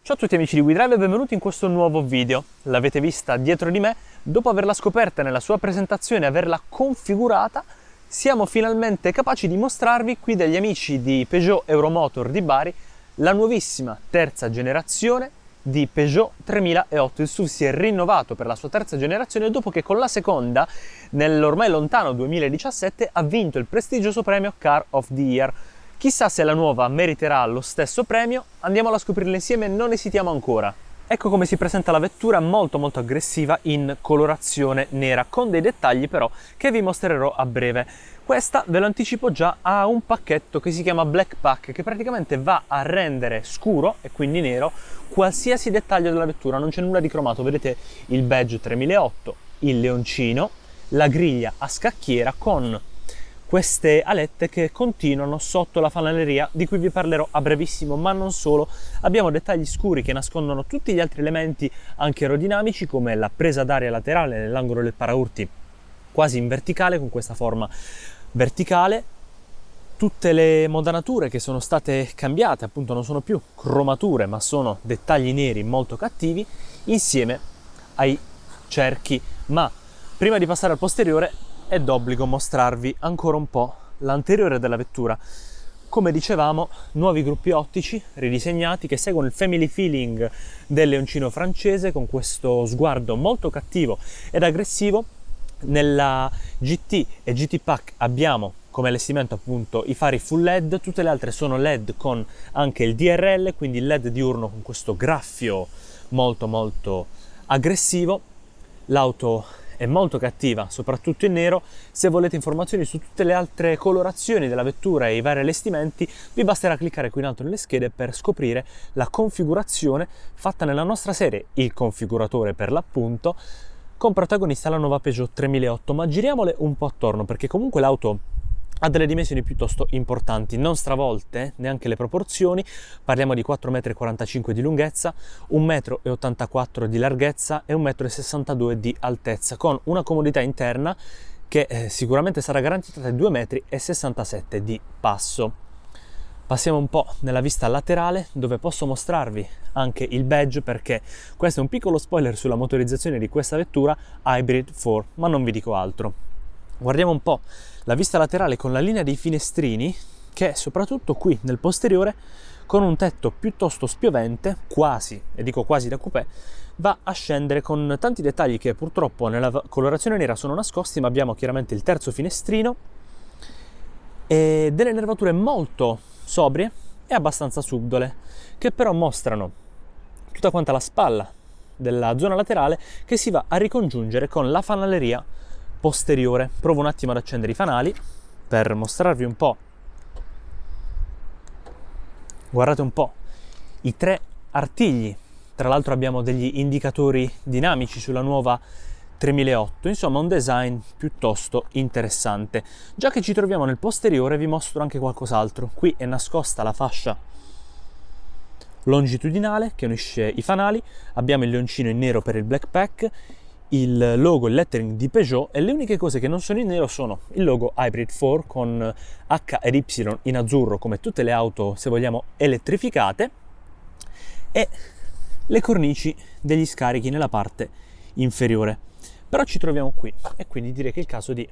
Ciao a tutti amici di WeDrive e benvenuti in questo nuovo video. L'avete vista dietro di me, dopo averla scoperta nella sua presentazione e averla configurata, siamo finalmente capaci di mostrarvi qui dagli amici di Peugeot Euromotor di Bari la nuovissima terza generazione di Peugeot 3008. Il SUV si è rinnovato per la sua terza generazione dopo che con la seconda, nell'ormai lontano 2017, ha vinto il prestigioso premio Car of the Year. Chissà se la nuova meriterà lo stesso premio, andiamolo a scoprirlo insieme, non esitiamo ancora. Ecco come si presenta la vettura, molto aggressiva in colorazione nera, con dei dettagli però che vi mostrerò a breve. Questa, ve lo anticipo già, ha un pacchetto che si chiama Black Pack, che praticamente va a rendere scuro, e quindi nero, qualsiasi dettaglio della vettura. Non c'è nulla di cromato, vedete il badge 3008, il leoncino, la griglia a scacchiera con queste alette che continuano sotto la fanaleria, di cui vi parlerò a brevissimo, ma non solo. Abbiamo dettagli scuri che nascondono tutti gli altri elementi anche aerodinamici, come la presa d'aria laterale nell'angolo del paraurti quasi in verticale, con questa forma verticale. Tutte le modanature che sono state cambiate, appunto non sono più cromature ma sono dettagli neri molto cattivi, insieme ai cerchi. Ma prima di passare al posteriore è d'obbligo mostrarvi ancora un po' l'anteriore della vettura. Come dicevamo, nuovi gruppi ottici ridisegnati che seguono il family feeling del leoncino francese, con questo sguardo molto cattivo ed aggressivo. Nella GT e GT Pack abbiamo come allestimento appunto i fari full LED, tutte le altre sono LED con anche il DRL, quindi il LED diurno con questo graffio molto aggressivo. L'auto è molto cattiva, soprattutto in nero. Se volete informazioni su tutte le altre colorazioni della vettura e i vari allestimenti, vi basterà cliccare qui in alto nelle schede per scoprire la configurazione fatta nella nostra serie, il configuratore per l'appunto, con protagonista la nuova Peugeot 3008. Ma giriamole un po' attorno, perché comunque l'auto ha delle dimensioni piuttosto importanti, non stravolte neanche le proporzioni. Parliamo di 4,45 m di lunghezza, 1,84 m di larghezza e 1,62 m di altezza, con una comodità interna che sicuramente sarà garantita da 2,67 m di passo. Passiamo un po' nella vista laterale, dove posso mostrarvi anche il badge, perché questo è un piccolo spoiler sulla motorizzazione di questa vettura Hybrid 4, ma non vi dico altro. Guardiamo un po' la vista laterale con la linea dei finestrini, che soprattutto qui nel posteriore, con un tetto piuttosto spiovente, quasi, e dico quasi da coupé, va a scendere con tanti dettagli che purtroppo nella colorazione nera sono nascosti, ma abbiamo chiaramente il terzo finestrino e delle nervature molto sobrie e abbastanza subdole, che però mostrano tutta quanta la spalla della zona laterale che si va a ricongiungere con la fanaleria posteriore. Provo un attimo ad accendere i fanali per mostrarvi un po'. Guardate un po' i tre artigli, tra l'altro abbiamo degli indicatori dinamici sulla nuova 3008, insomma un design piuttosto interessante. Già che ci troviamo nel posteriore vi mostro anche qualcos'altro. Qui è nascosta la fascia longitudinale che unisce i fanali, abbiamo il leoncino in nero per il Black Pack, il logo, il lettering di Peugeot, e le uniche cose che non sono in nero sono il logo Hybrid 4 con H ed Y in azzurro, come tutte le auto se vogliamo elettrificate, e le cornici degli scarichi nella parte inferiore. Però ci troviamo qui e quindi direi che è il caso di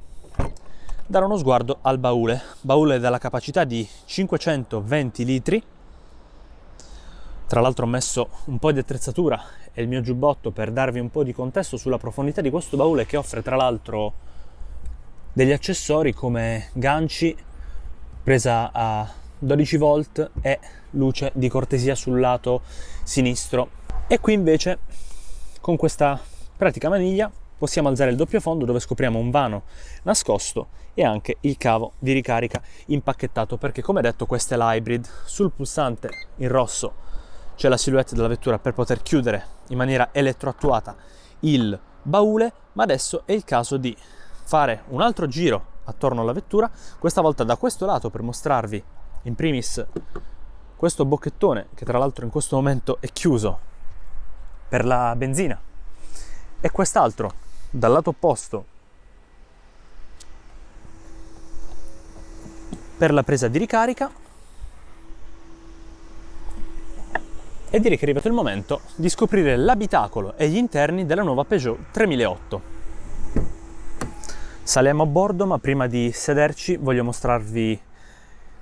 dare uno sguardo al baule dalla capacità di 520 litri. Tra l'altro ho messo un po' di attrezzatura e il mio giubbotto per darvi un po' di contesto sulla profondità di questo baule, che offre tra l'altro degli accessori come ganci, presa a 12 volt e luce di cortesia sul lato sinistro. E qui invece con questa pratica maniglia possiamo alzare il doppio fondo, dove scopriamo un vano nascosto e anche il cavo di ricarica impacchettato, perché come detto questa è l'hybrid. Sul pulsante in rosso c'è la silhouette della vettura per poter chiudere in maniera elettroattuata il baule, ma adesso è il caso di fare un altro giro attorno alla vettura, questa volta da questo lato, per mostrarvi in primis questo bocchettone che tra l'altro in questo momento è chiuso per la benzina, e quest'altro dal lato opposto per la presa di ricarica. e direi che è arrivato il momento di scoprire l'abitacolo e gli interni della nuova Peugeot 3008. Saliamo a bordo, ma prima di sederci voglio mostrarvi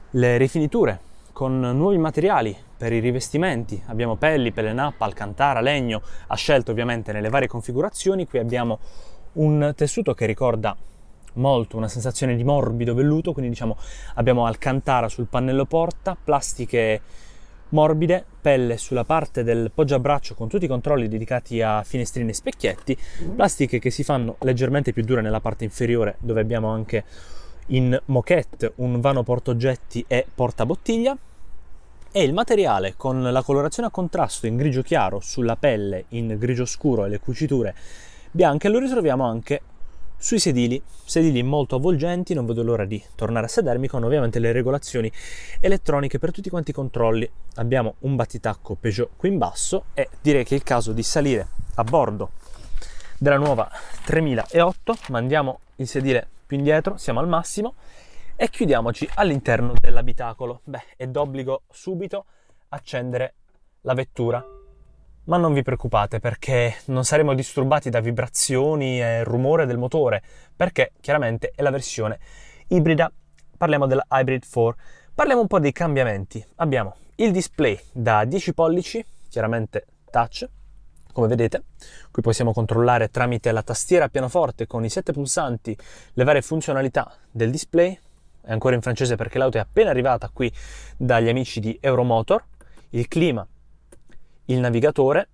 le rifiniture con nuovi materiali per i rivestimenti. Abbiamo pelli, pelle nappa, alcantara, legno, a scelta ovviamente nelle varie configurazioni. Qui abbiamo un tessuto che ricorda molto una sensazione di morbido velluto, quindi diciamo abbiamo alcantara sul pannello porta, plastiche morbide, pelle sulla parte del poggiabraccio con tutti i controlli dedicati a finestrine e specchietti, plastiche che si fanno leggermente più dure nella parte inferiore, dove abbiamo anche in moquette un vano portaoggetti e portabottiglia, e il materiale con la colorazione a contrasto in grigio chiaro sulla pelle in grigio scuro e le cuciture bianche lo ritroviamo anche sui sedili molto avvolgenti. Non vedo l'ora di tornare a sedermi, con ovviamente le regolazioni elettroniche per tutti quanti i controlli. Abbiamo un battitacco Peugeot qui in basso e direi che è il caso di salire a bordo della nuova 3008. Mandiamo il sedile più indietro, siamo al massimo, e chiudiamoci all'interno dell'abitacolo. È d'obbligo subito accendere la vettura, ma non vi preoccupate perché non saremo disturbati da vibrazioni e rumore del motore, perché chiaramente è la versione ibrida. Parliamo della Hybrid 4. Parliamo un po' dei cambiamenti. Abbiamo il display da 10 pollici, chiaramente touch, come vedete. Qui possiamo controllare tramite la tastiera a pianoforte con i 7 pulsanti le varie funzionalità del display. È ancora in francese perché l'auto è appena arrivata qui dagli amici di Euromotor. Il clima, il navigatore,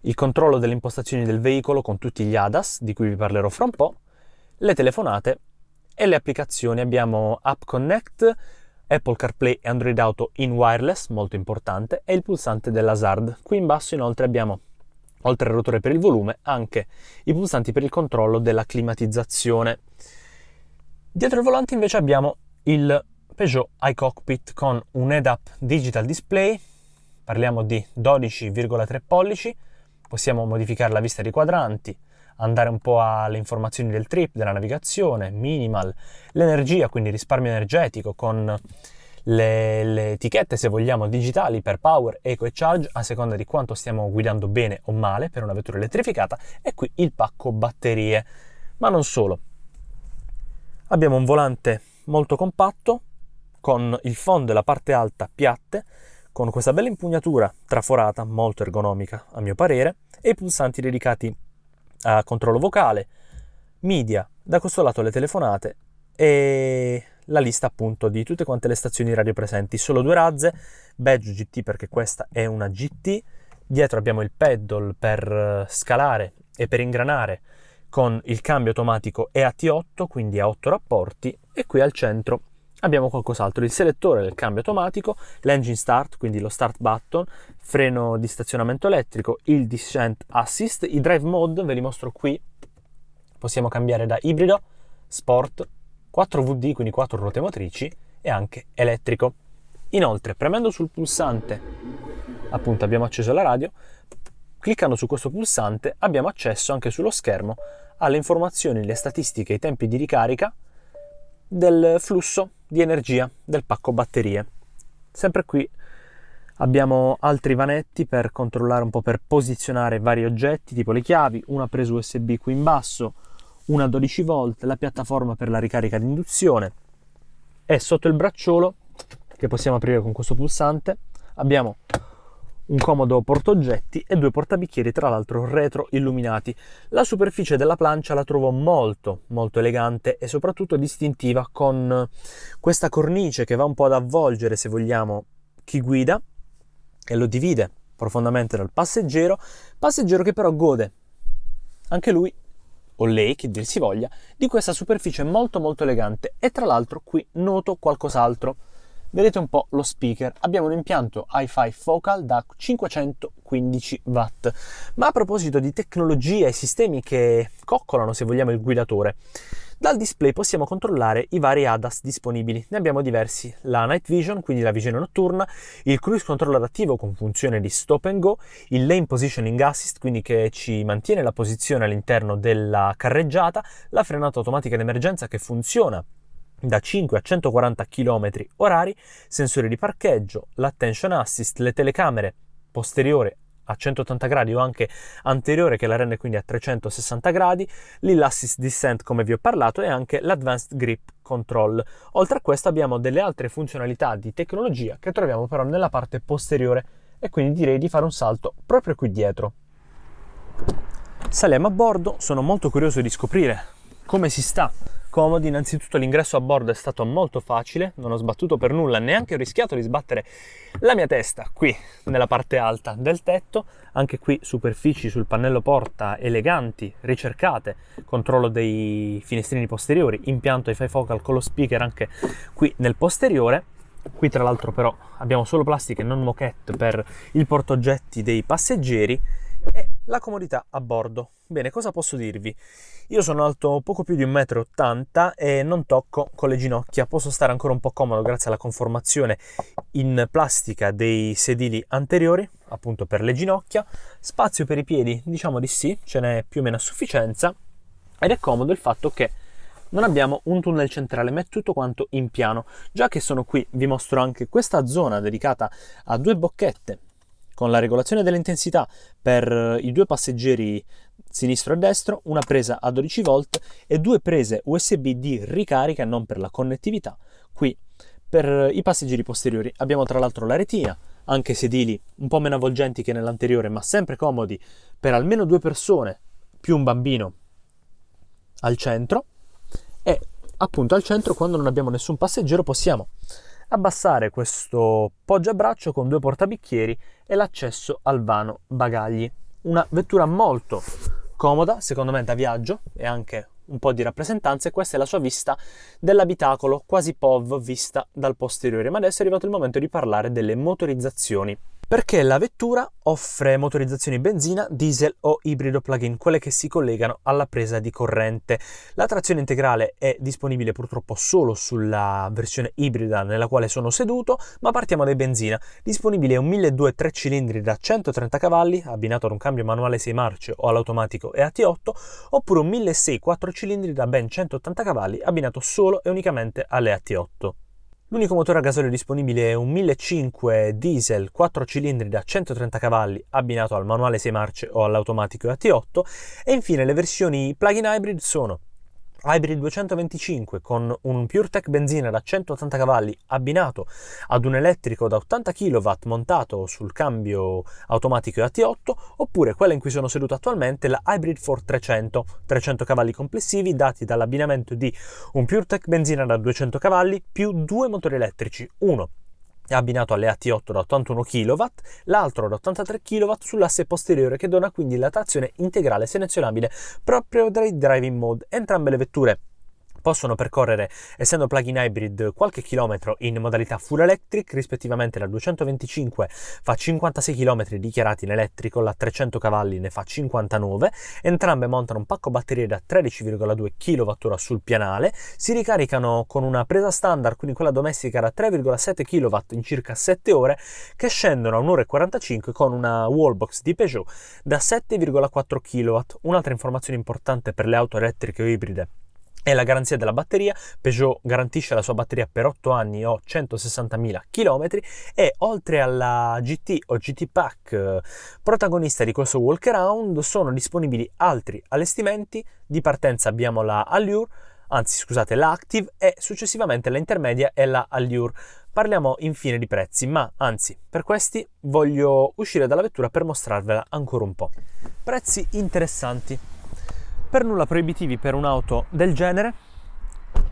il controllo delle impostazioni del veicolo con tutti gli ADAS, di cui vi parlerò fra un po', le telefonate e le applicazioni. Abbiamo App Connect, Apple CarPlay e Android Auto in wireless, molto importante, e il pulsante dell'hazard. Qui in basso inoltre abbiamo, oltre al rotore per il volume, anche i pulsanti per il controllo della climatizzazione. Dietro il volante invece abbiamo il Peugeot iCockpit con un head-up digital display. Parliamo di 12,3 pollici, possiamo modificare la vista dei quadranti, andare un po' alle informazioni del trip, della navigazione, minimal, l'energia, quindi risparmio energetico con le etichette, se vogliamo, digitali per power, eco e charge, a seconda di quanto stiamo guidando bene o male per una vettura elettrificata, e qui il pacco batterie. Ma non solo. Abbiamo un volante molto compatto, con il fondo e la parte alta piatte, con questa bella impugnatura traforata, molto ergonomica a mio parere, e i pulsanti dedicati a controllo vocale, media, da questo lato le telefonate e la lista appunto di tutte quante le stazioni radio presenti. Solo 2 razze, badge GT perché questa è una GT, dietro abbiamo il pedal per scalare e per ingranare con il cambio automatico EAT8, quindi a 8 rapporti, e qui al centro abbiamo qualcos'altro, il selettore del cambio automatico, l'engine start, quindi lo start button, freno di stazionamento elettrico, il descent assist, i drive mode ve li mostro qui, possiamo cambiare da ibrido, sport, 4WD, quindi 4 ruote motrici, e anche elettrico. Inoltre, premendo sul pulsante, appunto abbiamo acceso la radio, cliccando su questo pulsante abbiamo accesso anche sullo schermo alle informazioni, le statistiche, i tempi di ricarica del flusso di energia del pacco batterie. Sempre qui abbiamo altri vanetti per controllare un po', per posizionare vari oggetti, tipo le chiavi, una presa USB qui in basso, una 12 volt, la piattaforma per la ricarica di induzione, e sotto il bracciolo, che possiamo aprire con questo pulsante, abbiamo un comodo portaoggetti e 2 portabicchieri, tra l'altro retro illuminati. La superficie della plancia la trovo molto elegante e soprattutto distintiva, con questa cornice che va un po' ad avvolgere, se vogliamo, chi guida e lo divide profondamente dal passeggero che però gode anche lui, o lei, che dir si voglia, di questa superficie molto elegante. E tra l'altro qui noto qualcos'altro. Vedete un po' lo speaker, abbiamo un impianto hi-fi focal da 515 watt. Ma a proposito di tecnologia e sistemi che coccolano, se vogliamo, il guidatore, dal display possiamo controllare i vari ADAS disponibili. Ne abbiamo diversi: la Night Vision, quindi la visione notturna, il Cruise Control adattivo con funzione di stop and go, il Lane Positioning Assist, quindi che ci mantiene la posizione all'interno della carreggiata, la frenata automatica d'emergenza che funziona da 5 a 140 km orari, sensori di parcheggio, l'attention assist, le telecamere posteriore a 180 gradi o anche anteriore che la rende quindi a 360 gradi, l'Hill Assist Descent come vi ho parlato e anche l'Advanced Grip Control. Oltre a questo abbiamo delle altre funzionalità di tecnologia che troviamo però nella parte posteriore e quindi direi di fare un salto proprio qui dietro. Saliamo a bordo, sono molto curioso di scoprire come si sta comodi. Innanzitutto l'ingresso a bordo è stato molto facile, non ho sbattuto per nulla, neanche ho rischiato di sbattere la mia testa qui nella parte alta del tetto. Anche qui superfici sul pannello porta eleganti, ricercate, controllo dei finestrini posteriori, impianto bifocal con lo speaker anche qui nel posteriore. Qui tra l'altro però abbiamo solo plastica e non moquette per il portaoggetti dei passeggeri e la comodità a bordo. Bene, cosa posso dirvi? Io sono alto poco più di 1,80 m e non tocco con le ginocchia, posso stare ancora un po' comodo grazie alla conformazione in plastica dei sedili anteriori, appunto per le ginocchia. Spazio per i piedi, diciamo di sì, ce n'è più o meno a sufficienza, ed è comodo il fatto che non abbiamo un tunnel centrale, ma è tutto quanto in piano. Già che sono qui, vi mostro anche questa zona dedicata a 2 bocchette con la regolazione dell'intensità per i 2 passeggeri sinistro e destro, una presa a 12 volt e 2 prese USB di ricarica, non per la connettività. Qui per i passeggeri posteriori abbiamo tra l'altro la retina, anche sedili un po' meno avvolgenti che nell'anteriore, ma sempre comodi per almeno 2 persone più un bambino al centro. E appunto al centro, quando non abbiamo nessun passeggero, possiamo abbassare questo poggiabraccio con 2 portabicchieri e l'accesso al vano bagagli. Una vettura molto comoda, secondo me, da viaggio e anche un po' di rappresentanza, e questa è la sua vista dell'abitacolo, quasi POV vista dal posteriore. Ma adesso è arrivato il momento di parlare delle motorizzazioni, perché la vettura offre motorizzazioni benzina, diesel o ibrido plug-in, quelle che si collegano alla presa di corrente. La trazione integrale è disponibile purtroppo solo sulla versione ibrida nella quale sono seduto, ma partiamo dai benzina. Disponibile è un 1.200 3 cilindri da 130 cavalli, abbinato ad un cambio manuale 6 marce o all'automatico e AT8, oppure un 1.600 4 cilindri da ben 180 cavalli, abbinato solo e unicamente alle AT8. L'unico motore a gasolio disponibile è un 1.500 diesel 4 cilindri da 130 cavalli abbinato al manuale 6 marce o all'automatico AT8, e infine le versioni plug-in hybrid sono Hybrid 225 con un PureTech benzina da 180 cavalli abbinato ad un elettrico da 80 kW montato sul cambio automatico AT8, oppure quella in cui sono seduto attualmente, la Hybrid 4 300 cavalli complessivi dati dall'abbinamento di un PureTech benzina da 200 cavalli più 2 motori elettrici, uno è abbinato alle AT8 da 81 kW, l'altro da 83 kW sull'asse posteriore, che dona quindi la trazione integrale selezionabile proprio dai driving mode. Entrambe le vetture possono percorrere, essendo plug-in hybrid, qualche chilometro in modalità full electric, rispettivamente la 225 fa 56 km dichiarati in elettrico, la 300 cavalli ne fa 59, entrambe montano un pacco batterie da 13,2 kWh sul pianale, si ricaricano con una presa standard, quindi quella domestica da 3,7 kW in circa 7 ore, che scendono a 1 ora e 45 con una wallbox di Peugeot da 7,4 kW. Un'altra informazione importante per le auto elettriche o ibride è la garanzia della batteria. Peugeot garantisce la sua batteria per 8 anni o 160.000 km, e oltre alla GT o GT Pack protagonista di questo walk around sono disponibili altri allestimenti. Di partenza abbiamo la Allure, la Active, e successivamente la intermedia e la Allure. Parliamo infine di prezzi, ma anzi, per questi voglio uscire dalla vettura per mostrarvela ancora un po'. Prezzi interessanti, per nulla proibitivi per un'auto del genere.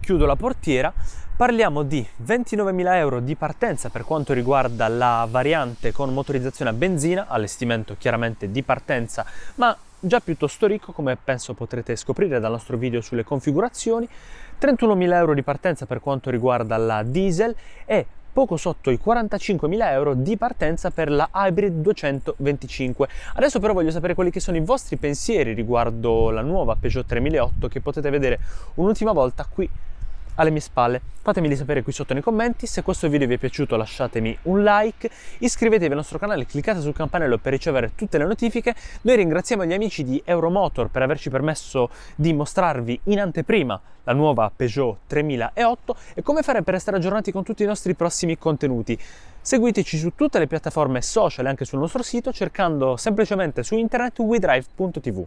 Chiudo la portiera. Parliamo di 29.000 euro di partenza per quanto riguarda la variante con motorizzazione a benzina, allestimento chiaramente di partenza, ma già piuttosto ricco, come penso potrete scoprire dal nostro video sulle configurazioni. 31.000 euro di partenza per quanto riguarda la diesel e poco sotto i 45.000 euro di partenza per la Hybrid 225. Adesso però voglio sapere quelli che sono i vostri pensieri riguardo la nuova Peugeot 3008, che potete vedere un'ultima volta qui alle mie spalle. Fatemeli sapere qui sotto nei commenti. Se questo video vi è piaciuto lasciatemi un like, iscrivetevi al nostro canale, cliccate sul campanello per ricevere tutte le notifiche. Noi ringraziamo gli amici di Euromotor per averci permesso di mostrarvi in anteprima la nuova Peugeot 3008 e come fare per restare aggiornati con tutti i nostri prossimi contenuti. Seguiteci su tutte le piattaforme social e anche sul nostro sito cercando semplicemente su internet wedrive.tv.